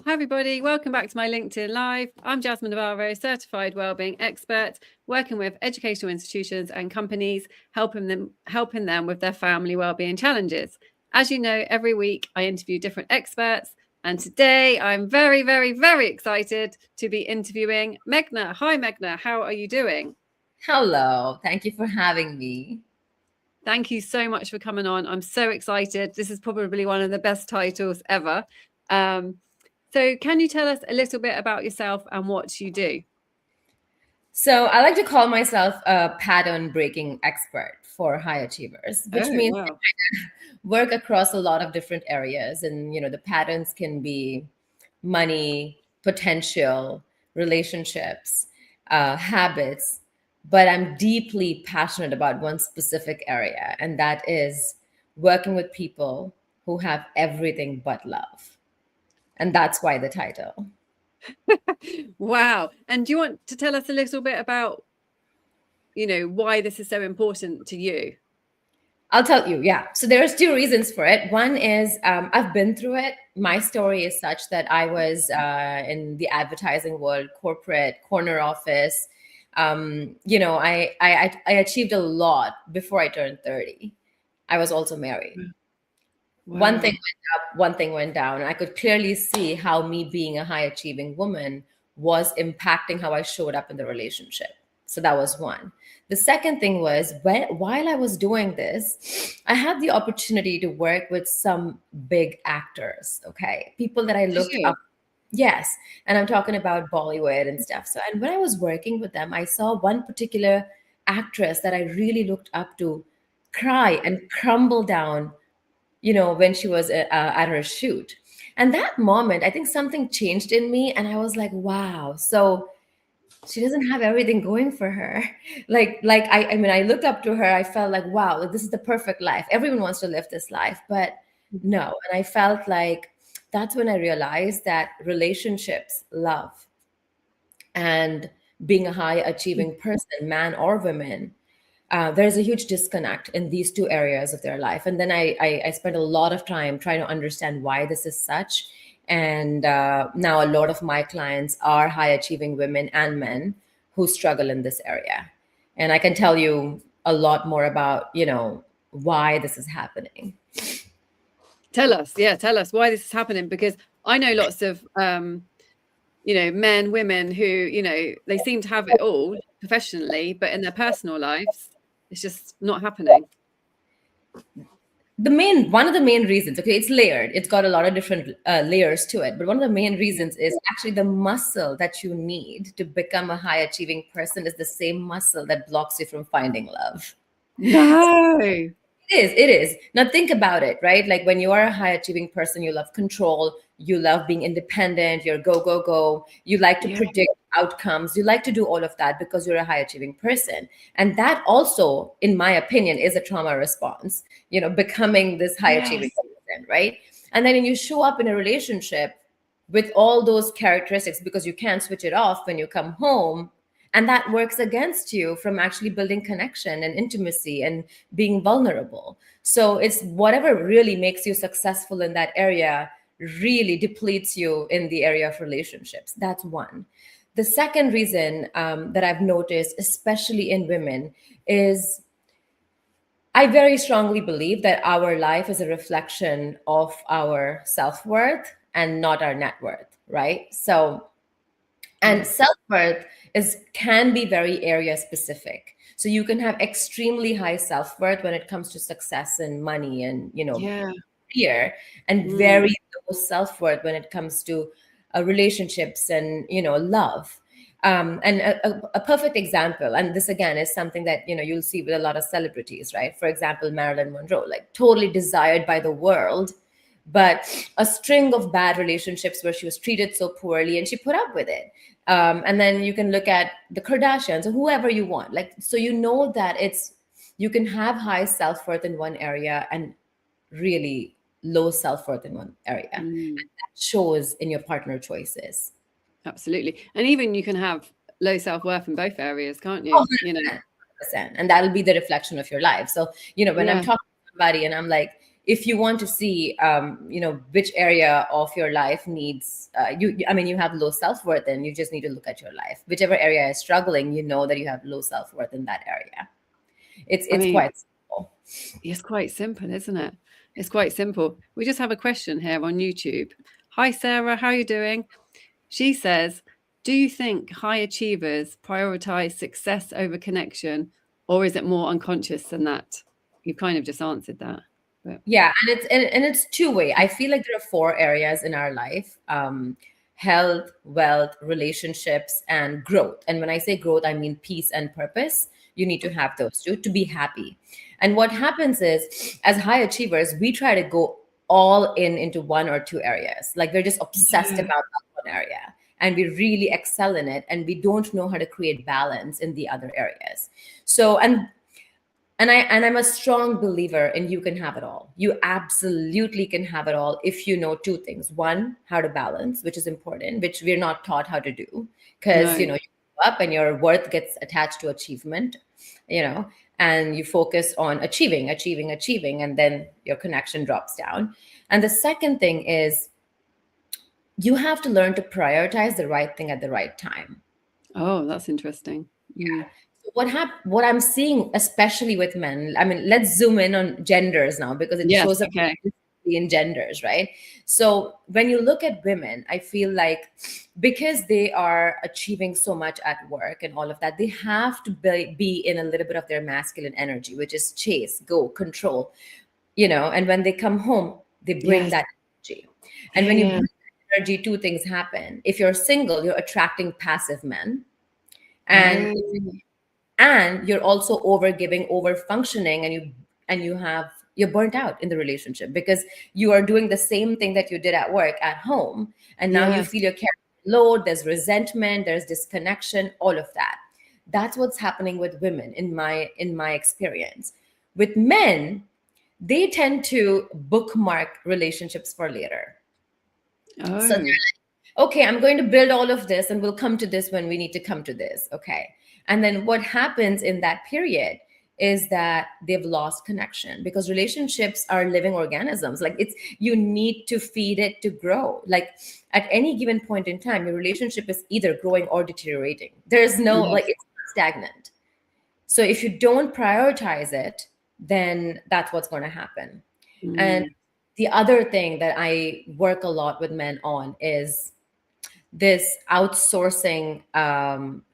Hi everybody, welcome back to my LinkedIn Live. I'm Jasmine Navarro, certified wellbeing expert, working with educational institutions and companies, helping them with their family wellbeing challenges. As you know, every week I interview different experts, and today I'm very, very, very excited to be interviewing Meghna. Hi Meghna, how are you doing? Hello, thank you for having me. Thank you so much for coming on. I'm so excited. This is probably one of the best titles ever. So can you tell us a little bit about yourself and what you do? So, I like to call myself a pattern breaking expert for high achievers, which Oh, means wow. I work across a lot of different areas. And, the patterns can be money, potential, relationships, habits. But I'm deeply passionate about one specific area, and that is working with people who have everything but love. And that's why the title. Wow. And do you want to tell us a little bit about, why this is so important to you? I'll tell you, yeah. So there's two reasons for it. One is I've been through it. My story is such that I was in the advertising world, corporate, corner office. I achieved a lot before I turned 30. I was also married. One thing Wow. went up, one thing went down. And I could clearly see how me being a high achieving woman was impacting how I showed up in the relationship. So that was one. The second thing was while I was doing this, I had the opportunity to work with some big actors, okay? People that I Did looked you? up. Yes. And I'm talking about Bollywood and stuff. So, and when I was working with them, I saw one particular actress that I really looked up to cry and crumble down when she was at her shoot. And that moment, I think something changed in me. And I was like, wow. So she doesn't have everything going for her. Like, I looked up to her. I felt like, wow, like, this is the perfect life. Everyone wants to live this life. But no. And I felt like that's when I realized that relationships, love, and being a high achieving person, man or woman, there's a huge disconnect in these two areas of their life. And then I spent a lot of time trying to understand why this is such. And now a lot of my clients are high achieving women and men who struggle in this area. And I can tell you a lot more about, why this is happening. Tell us why this is happening, because I know lots of men, women who, they seem to have it all professionally, but in their personal lives, it's just not happening. One of the main reasons, okay, it's layered, it's got a lot of different layers to it, but one of the main reasons is actually the muscle that you need to become a high achieving person is the same muscle that blocks you from finding love. No. It is. Now think about it, right? Like when you are a high achieving person, you love control, you love being independent, you're go, go, go. You like to Yeah. predict outcomes. You like to do all of that because you're a high achieving person. And that also, in my opinion, is a trauma response, becoming this high achieving Yes. person, right? And then when you show up in a relationship with all those characteristics because you can't switch it off when you come home, and that works against you from actually building connection and intimacy and being vulnerable. So it's whatever really makes you successful in that area really depletes you in the area of relationships. That's one. The second reason that I've noticed, especially in women, is I very strongly believe that our life is a reflection of our self-worth and not our net worth, right? So, and Yeah. self-worth is can be very area specific. So you can have extremely high self-worth when it comes to success and money and Yeah. career, and Mm. very low self-worth when it comes to relationships and love. And a perfect example, and this again is something that you'll see with a lot of celebrities, right? For example, Marilyn Monroe, like totally desired by the world, but a string of bad relationships where she was treated so poorly and she put up with it. And then you can look at the Kardashians or whoever you want, like, so that you can have high self-worth in one area and really low self-worth in one area. And Mm. that shows in your partner choices. Absolutely. And even you can have low self-worth in both areas, can't Oh, you? 100%. And that'll be the reflection of your life. So, when I'm Yeah. talking to somebody and I'm like, if you want to see, which area of your life needs, you have low self-worth, and you just need to look at your life. Whichever area is struggling, you know that you have low self-worth in that area. It's I it's mean, quite simple. it's quite simple, isn't it? It's quite simple. We just have a question here on YouTube. Hi, Sarah. How are you doing? She says, do you think high achievers prioritize success over connection, or is it more unconscious than that? You've kind of just answered that. But Yeah, and it's two-way. I feel like there are four areas in our life: health, wealth, relationships, and growth. And when I say growth, I mean peace and purpose. You need to have those two to be happy. And what happens is, as high achievers, we try to go all in into one or two areas. Like we're just obsessed yeah, about that one area, and we really excel in it, and we don't know how to create balance in the other areas. So, I'm a strong believer in you can have it all. You absolutely can have it all if you know two things. One, how to balance, which is important, which we're not taught how to do, because no, you grow up and your worth gets attached to achievement, and you focus on achieving, and then your connection drops down. And the second thing is you have to learn to prioritize the right thing at the right time. oh, that's interesting. So what I'm seeing, especially with men, I mean, let's zoom in on genders now, because it Yes, shows up okay. in genders, right? So when you look at women, I feel like because they are achieving so much at work and all of that, they have to be in a little bit of their masculine energy, which is chase, go, control, and when they come home, they bring Yes, that energy. And yeah, when you yeah. bring that energy, two things happen. If you're single, you're attracting passive men. And Oh, you're also over giving, over functioning, you're burnt out in the relationship, because you are doing the same thing that you did at work at home, and now you yes. feel you're carrying load. There's resentment, there's disconnection, all of that. That's what's happening with women in my experience. With men, they tend to bookmark relationships for later. So Oh, okay, I'm going to build all of this, and we'll come to this when we need to come to this. Okay. And then what happens in that period is that they've lost connection, because relationships are living organisms. Like you need to feed it to grow. Like at any given point in time, your relationship is either growing or deteriorating. There's no, like, yes. it's not stagnant. So if you don't prioritize it, then that's what's going to happen. And Mm, the other thing that I work a lot with men on is this outsourcing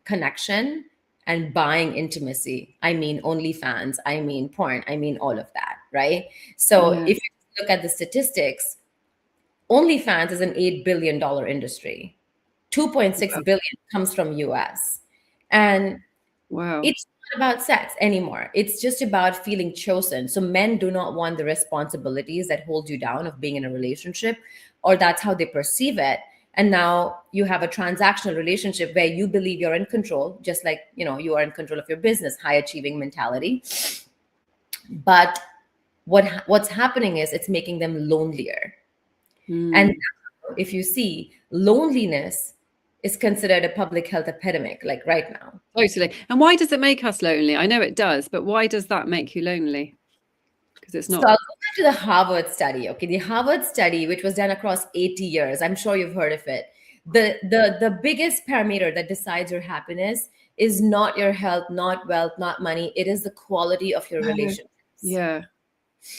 connection and buying intimacy. I mean, OnlyFans, I mean, porn, I mean, all of that, right? So yeah. if you look at the statistics, OnlyFans is an $8 billion industry. 2.6 Wow. billion comes from US. And Wow. it's not about sex anymore. It's just about feeling chosen. So men do not want the responsibilities that hold you down of being in a relationship, or that's how they perceive it. And now you have a transactional relationship where you believe you're in control, just like, you are in control of your business, high achieving mentality. But what's happening is it's making them lonelier. And Mm. if you see, loneliness is considered a public health epidemic, like right now. Totally. And why does it make us lonely? I know it does, but why does that make you lonely? Because it's So not. I'll go back to the Harvard study. Okay, the Harvard study, which was done across 80 years, I'm sure you've heard of it. The biggest parameter that decides your happiness is not your health, not wealth, not money. It is the quality of your Oh, relationships. yeah. So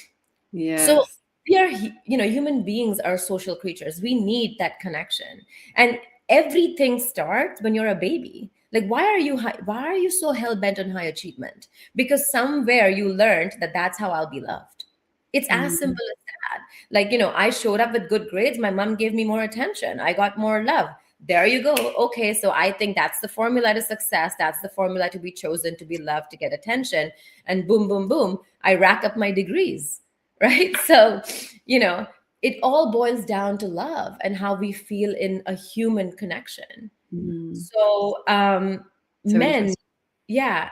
Yes. we are, human beings are social creatures. We need that connection, and everything starts when you're a baby. Like, why are you so hell bent on high achievement? Because somewhere you learned that that's how I'll be loved. It's as Mm. simple as that. Like, I showed up with good grades. My mom gave me more attention. I got more love. There you go. Okay, so I think that's the formula to success. That's the formula to be chosen, to be loved, to get attention. And boom, boom, boom, I rack up my degrees. Right? So, you know, it all boils down to love and how we feel in a human connection. Mm. So, So men, interesting. yeah,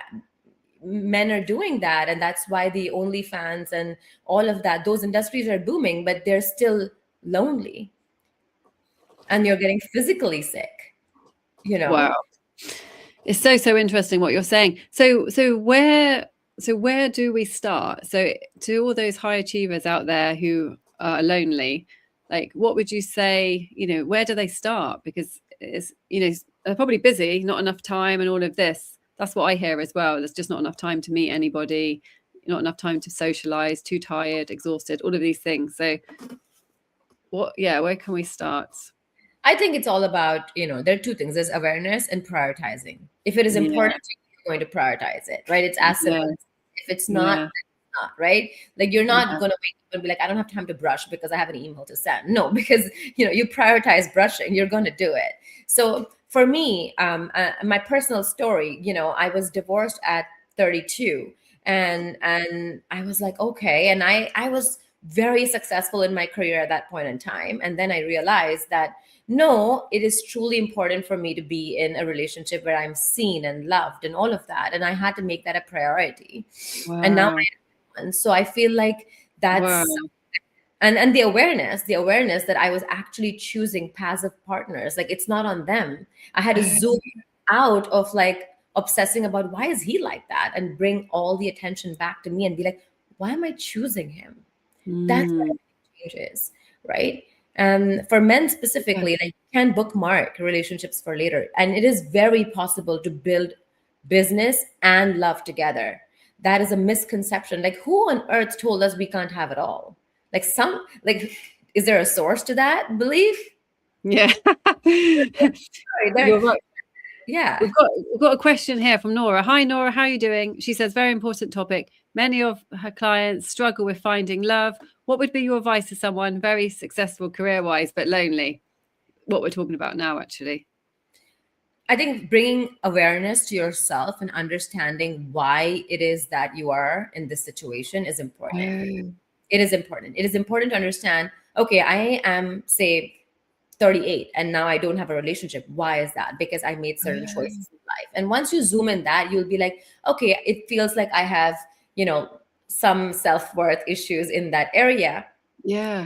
men are doing that. And that's why the OnlyFans and all of that, those industries are booming, but they're still lonely, and you're getting physically sick, you know? Wow. It's so interesting what you're saying. So where So where do we start? So to all those high achievers out there who are lonely, like what would you say, where do they start? Because it's, they're probably busy, not enough time and all of this. That's what I hear as well. There's just not enough time to meet anybody, not enough time to socialize, too tired, exhausted, all of these things. So where can we start? I think it's all about, there are two things. There's awareness and prioritizing. If it is Yeah, important to you, you're going to prioritize it, right? It's as yeah, simple as if it's not, yeah, it's not, right? Like you're not yeah. going to wake up and be like, I don't have time to brush because I have an email to send. No, because, you prioritize brushing, you're going to do it. So for me, my personal story, I was divorced at 32 and I was like, okay. And I was very successful in my career at that point in time. And then I realized that no, it is truly important for me to be in a relationship where I'm seen and loved and all of that. And I had to make that a priority. And now Wow. and so I feel like Wow. that's and the awareness that I was actually choosing passive partners, like it's not on them. I had to zoom out of like obsessing about why is he like that and bring all the attention back to me and be like, why am I choosing him? That's where Mm. everything changes, right? And for men specifically, like you can bookmark relationships for later. And it is very possible to build business and love together. That is a misconception. Like who on earth told us we can't have it all? Like is there a source to that belief? Yeah. Sorry, You're right. yeah. We've got a question here from Nora. Hi, Nora. How are you doing? She says, very important topic. Many of her clients struggle with finding love. What would be your advice to someone very successful career-wise but lonely? What we're talking about now, actually. I think bringing awareness to yourself and understanding why it is that you are in this situation is important. Oh, It is important. It is important to understand, okay, I am, say, 38 and now I don't have a relationship. Why is that? Because I made certain choices in life. And once you zoom in that, you'll be like, okay, it feels like I have, some self-worth issues in that area, yeah.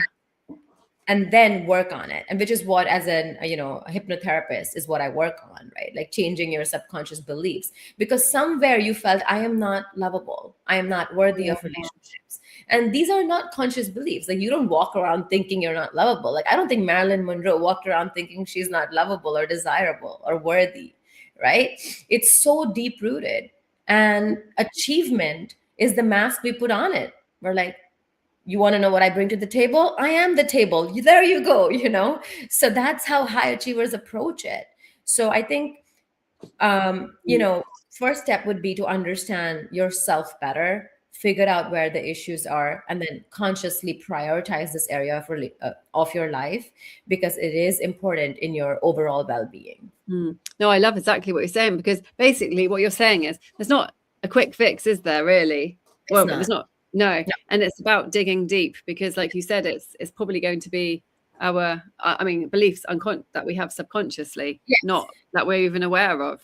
and then work on it. And which is what, as a hypnotherapist, is what I work on, right? Like changing your subconscious beliefs, because somewhere you felt, I am not lovable, I am not worthy Yeah. of relationships. And these are not conscious beliefs. Like you don't walk around thinking you're not lovable. Like I don't think Marilyn Monroe walked around thinking she's not lovable or desirable or worthy, right? It's so deep rooted. And achievement is the mask we put on it. We're like, you want to know what I bring to the table? I am the table. There you go. So that's how high achievers approach it. So I think, first step would be to understand yourself better, figure out where the issues are, and then consciously prioritize this area of your life, because it is important in your overall well-being. No, I love exactly what you're saying, because basically what you're saying is there's not a quick fix, is there really? It's Well, not. there's not. No, No. and it's about digging deep, because like you said, it's probably going to be our, I mean, beliefs that we have subconsciously, Yes. not that we're even aware of.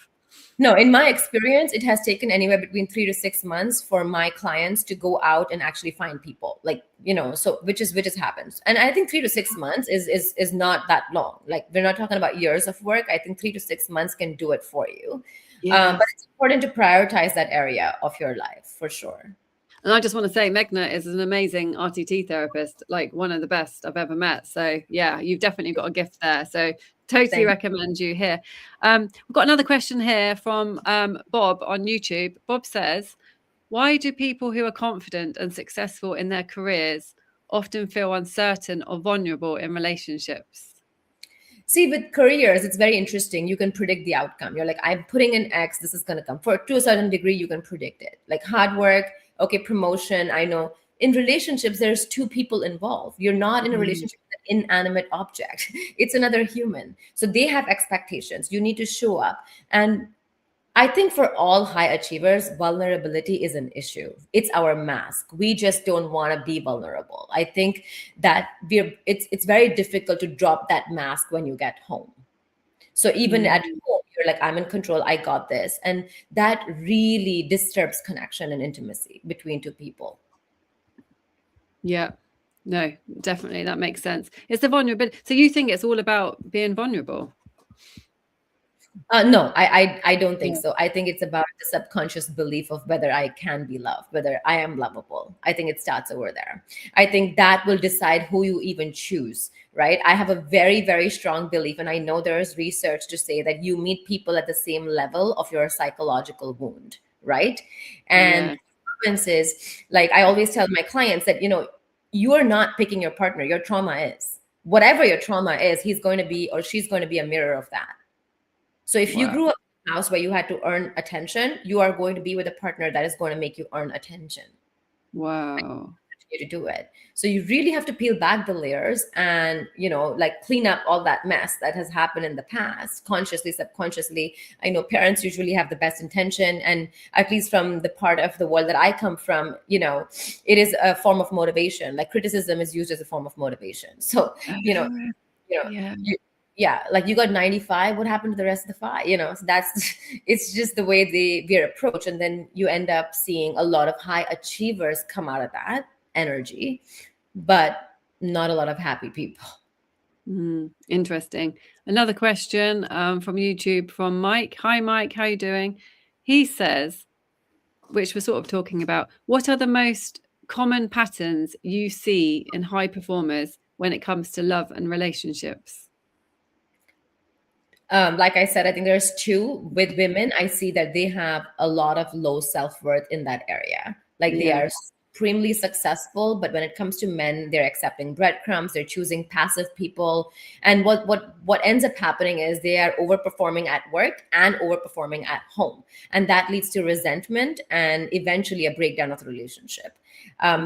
No, in my experience, it has taken anywhere between 3 to 6 months for my clients to go out and actually find people. Like, so which is happens. And I think 3 to 6 months is not that long. Like we're not talking about years of work. I think 3 to 6 months can do it for you. Yes. But it's important to prioritize that area of your life for sure. And I just want to say, Meghna is an amazing RTT therapist, like one of the best I've ever met. So yeah, you've definitely got a gift there. So totally recommend you here. We've got another question here from Bob on YouTube. Bob says, why do people who are confident and successful in their careers often feel uncertain or vulnerable in relationships? See, with careers, it's very interesting. You can predict the outcome. You're like, I'm putting in X, this is going to come. To a certain degree, you can predict it. Like hard work, okay, promotion, I know. In relationships, there's two people involved. You're not in a relationship with an inanimate object. It's another human. So they have expectations. You need to show up. And I think for all high achievers, vulnerability is an issue. It's our mask. We just don't want to be vulnerable. I think that it's very difficult to drop that mask when you get home. So even at home, you're like, I'm in control, I got this. And that really disturbs connection and intimacy between two people. Yeah. No, definitely. That makes sense. It's the vulnerability. So you think it's all about being vulnerable? No, I don't think Yeah. so. I think it's about the subconscious belief of whether I can be loved, whether I am lovable. I think it starts over there. I think that will decide who you even choose, right? I have a very, very strong belief, and I know there is research to say that you meet people at the same level of your psychological wound, right? And Yeah. is like I always tell my clients that, you are not picking your partner, your trauma is. Whatever your trauma is, he's going to be or she's going to be a mirror of that. So if you Wow. grew up in a house where you had to earn attention, you are going to be with a partner that is going to make you earn attention. Wow. You to do it. So you really have to peel back the layers and, like clean up all that mess that has happened in the past, consciously, subconsciously. I know parents usually have the best intention, and at least from the part of the world that I come from, it is a form of motivation. Like criticism is used as a form of motivation. So, you know, Oh, you know yeah. you, yeah, like you got 95, what happened to the rest of the five? So that's it's just the way we're approached, and then you end up seeing a lot of high achievers come out of that energy, but not a lot of happy people. Interesting. Another question from YouTube from Mike. Hi, Mike. How are you doing? He says, which we're sort of talking about, what are the most common patterns you see in high performers when it comes to love and relationships? Like I said, I think there's two. With women, I see that they have a lot of low self-worth in that area. Like they Yeah. are supremely successful, but when it comes to men, they're accepting breadcrumbs, they're choosing passive people. And what ends up happening is they are overperforming at work and overperforming at home. And that leads to resentment and eventually a breakdown of the relationship.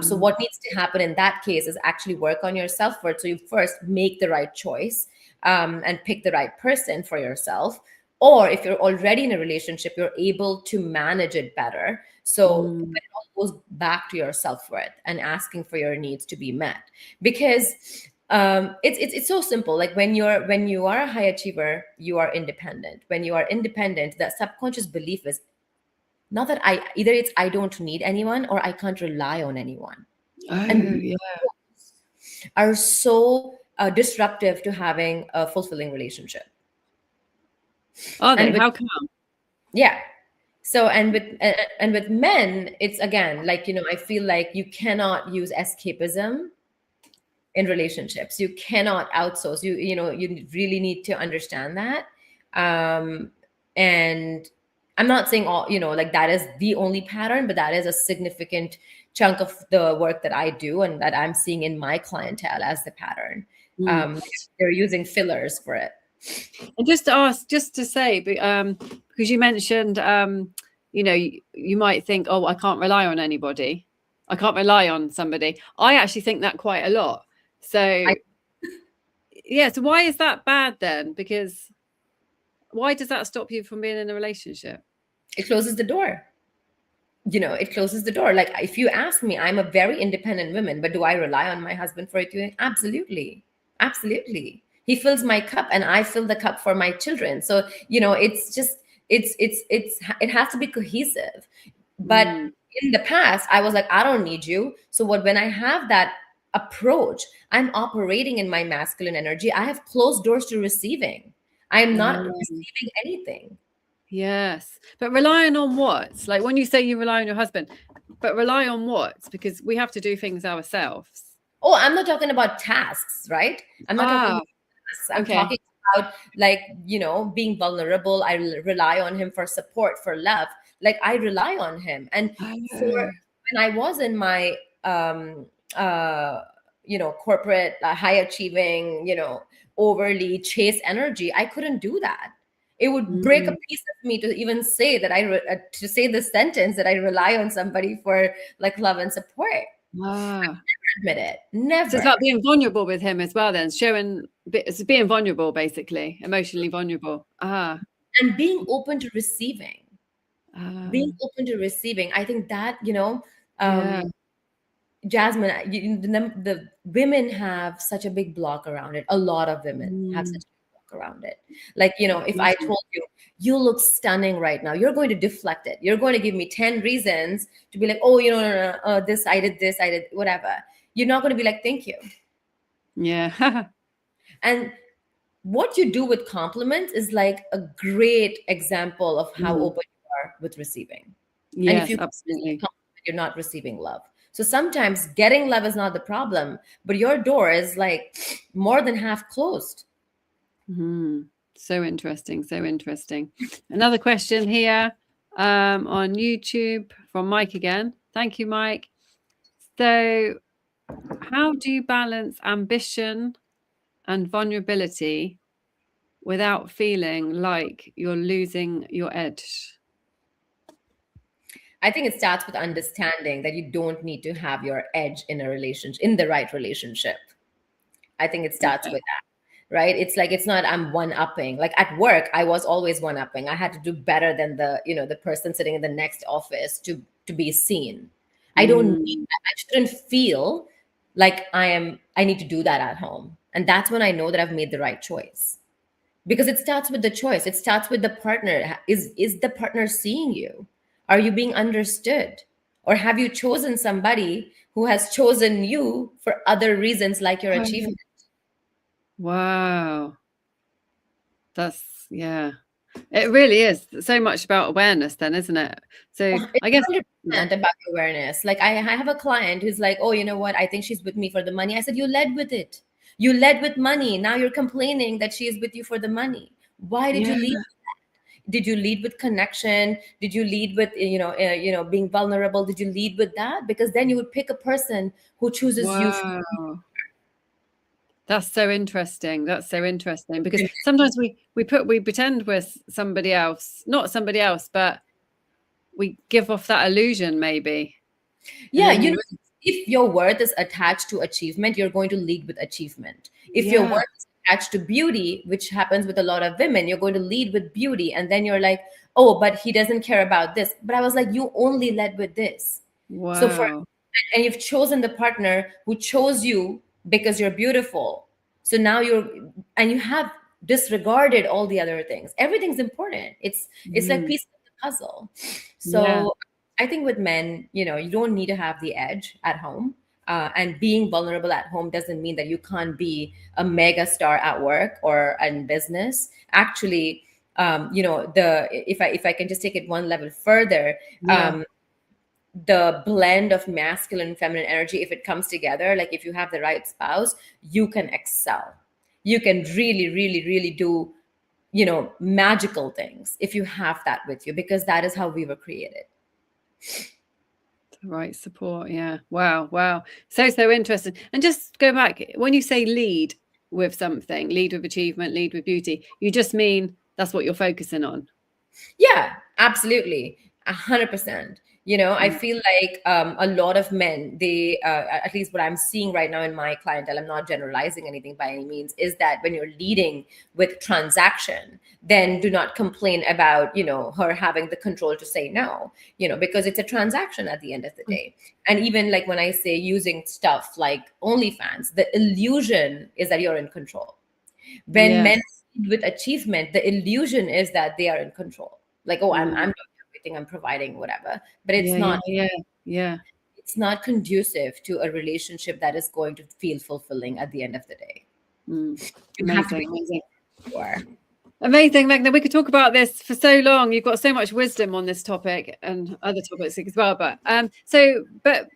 So what needs to happen in that case is actually work on your self-worth. So you first make the right choice, and pick the right person for yourself. Or if you're already in a relationship, you're able to manage it better. So Mm. it all goes back to your self-worth and asking for your needs to be met. Because it's so simple. Like when you are a high achiever, you are independent. When you are independent, that subconscious belief is not that I don't need anyone or I can't rely on anyone. Oh, And yeah. are so disruptive to having a fulfilling relationship. Are they? And with How come? yeah, so and with men, it's again like, I feel like you cannot use escapism in relationships. You cannot outsource. You really need to understand that. And I'm not saying all, like that is the only pattern, but that is a significant chunk of the work that I do and that I'm seeing in my clientele as the pattern. Mm. They're using fillers for it. And just to ask, just to say, because you mentioned, you might think, oh, I can't rely on anybody. I can't rely on somebody. I actually think that quite a lot. So, yeah. So why is that bad then? Because why does that stop you from being in a relationship? It closes the door. It closes the door. Like if you ask me, I'm a very independent woman, but do I rely on my husband for it? Absolutely. Absolutely. He fills my cup and I fill the cup for my children. So, it's just, it has to be cohesive. But Mm. in the past, I was like, I don't need you. So when I have that approach, I'm operating in my masculine energy. I have closed doors to receiving. I am not receiving anything. Yes. But relying on what? Like when you say you rely on your husband, but rely on what? Because we have to do things ourselves. Oh, I'm not talking about tasks, right? I'm not talking Ah, about tasks. I'm okay. talking about like, being vulnerable. I rely on him for support, for love. Like I rely on him. And for Oh. when I was in my uh corporate high achieving, overly chase energy, I couldn't do that. It would break a Mm. piece of me to even say that to say the sentence that I rely on somebody for like love and support. Ah. Admit it. So it's Never. like being vulnerable with him as well, then it's being vulnerable, basically, emotionally vulnerable. Ah, And being open to receiving. Being ah, open to receiving. I think that, yeah. Jasmine, the women have such a big block around it. A lot of women have such Mm. a big block around it. Like, if I told you, you look stunning right now, you're going to deflect it. You're going to give me 10 reasons to be like, oh, no, this, I did, whatever. You're not going to be like, thank you. Yeah. And what you do with compliments is like a great example of how Mm. open you are with receiving. And if Yes, you receive absolutely. compliment, you're not receiving love. So sometimes getting love is not the problem, but your door is like more than half closed. Mm. So interesting. So interesting. Another question here on YouTube from Mike again. Thank you, Mike. So, how do you balance ambition and vulnerability without feeling like you're losing your edge? I think it starts with understanding that you don't need to have your edge in a relationship, in the right relationship. I think it starts Okay. with that, right? It's like it's not I'm one upping. Like at work, I was always one upping. I had to do better than the person sitting in the next office to be seen. I don't need Mm. that. I shouldn't feel like I need to do that at home. And that's when I know that I've made the right choice. Because it starts with the choice. It starts with the partner. Is the partner seeing you? Are you being understood? Or have you chosen somebody who has chosen you for other reasons like your Oh, achievement? wow. That's, yeah. It really is so much about awareness then, isn't it? So It's I guess, 100% about awareness. Like I have a client who's like, oh, you know what? I think she's with me for the money. I said, you led with it. You led with money. Now you're complaining that she is with you for the money. Why did yeah, you lead? Did you lead with connection? Did you lead with being vulnerable? Did you lead with that? Because then you would pick a person who chooses you. wow. That's so interesting. That's so interesting because sometimes we pretend we're somebody else, not somebody else, but we give off that illusion maybe. And Yeah, then you, if your worth is attached to achievement, you're going to lead with achievement. If your yeah, worth is attached to beauty, which happens with a lot of women, you're going to lead with beauty. And then you're like, oh, but he doesn't care about this. But I was like, you only led with this. So wow. and you've chosen the partner who chose you because you're beautiful. So now you have disregarded all the other things. Everything's important. It's like Mm, pieces of the puzzle. yeah, So I think with men, you don't need to have the edge at home. And being vulnerable at home doesn't mean that you can't be a mega star at work or in business. Actually, the if I can just take it one level further, yeah, the blend of masculine and feminine energy, if it comes together, like if you have the right spouse, you can excel. You can really, really, really do magical things if you have that with you, because that is how we were created. the right support. Yeah. Wow. Wow. So, so interesting. And just go back, when you say lead with something, lead with achievement, lead with beauty, you just mean that's what you're focusing on. Yeah, absolutely. 100%. I Mm. feel like a lot of men, they, at least what I'm seeing right now in my clientele, I'm not generalizing anything by any means, is that when you're leading with transaction, then do not complain about, her having the control to say no, because it's a transaction at the end of the day. And even like when I say using stuff like OnlyFans, the illusion is that you're in control. When men Yes. lead with achievement, the illusion is that they are in control. Like, oh, I'm Mm. doing everything, I'm providing whatever. But Yeah. Yeah. Yeah. Yeah. it's not conducive to a relationship that is going to feel fulfilling at the end of the day. Mm. You have to be Amazing. Amazing. sure. Amazing, Meghna. We could talk about this for so long. You've got so much wisdom on this topic and other topics as well. But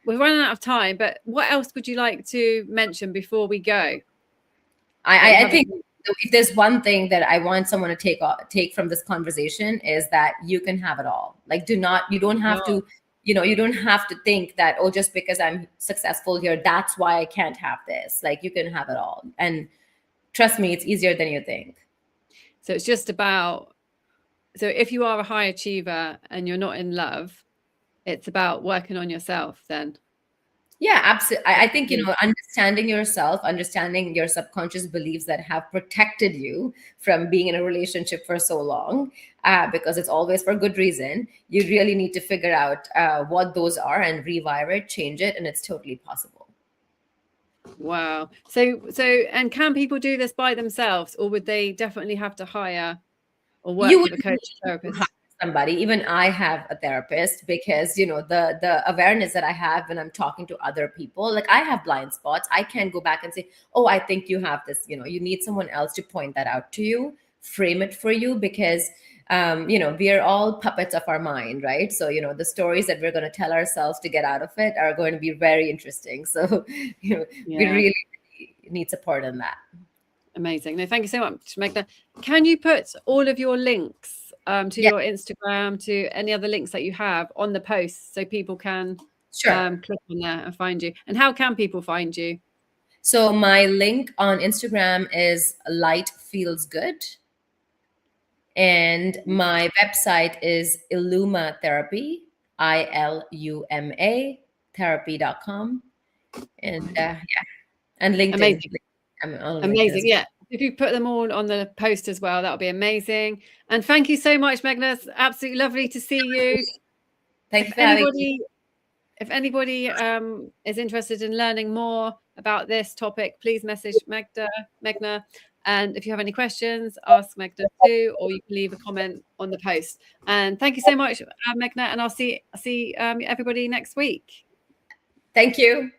we're running out of time. But what else would you like to mention before we go that you I haven't? think if there's one thing that I want someone to take from this conversation, is that you can have it all. Like, you don't have Oh, to, you don't have to think that, oh, just because I'm successful here, that's why I can't have this. Like, you can have it all. And trust me, it's easier than you think. so it's just about. So if you are a high achiever and you're not in love, it's about working on yourself then. Yeah, absolutely. I think, Mm. understanding yourself, understanding your subconscious beliefs that have protected you from being in a relationship for so long, because it's always for good reason. You really need to figure out what those are and rewire it, change it, and it's totally possible. Wow. And can people do this by themselves, or would they definitely have to hire or You work would with a coach, therapist? somebody. Even I have a therapist, because the awareness that I have when I'm talking to other people, like I have blind spots. I can't go back and say, oh, I think you have this. You need someone else to point that out to you, frame it for you, because we are all puppets of our mind, right? So the stories that we're going to tell ourselves to get out of it are going to be very interesting. So we really need support in that. Amazing. No, thank you so much, Meghna. Can you put all of your links to your Instagram, to any other links that you have on the post, so people can Sure. click on there and find you? And how can people find you? So my link on Instagram is Light Feels Good. And my website is Illuma Therapy, ILUMA therapy.com. And and LinkedIn. Amazing. I'm on LinkedIn Amazing. as well. Yeah. If you put them all on the post as well, that would be amazing. And thank you so much, Meghna. It's absolutely lovely to see you. Thank you for having me. If anybody is interested in learning more about this topic, please message Meghna. And if you have any questions, ask Meghna too, or you can leave a comment on the post. And thank you so much, Meghna. And I'll see everybody next week. Thank you.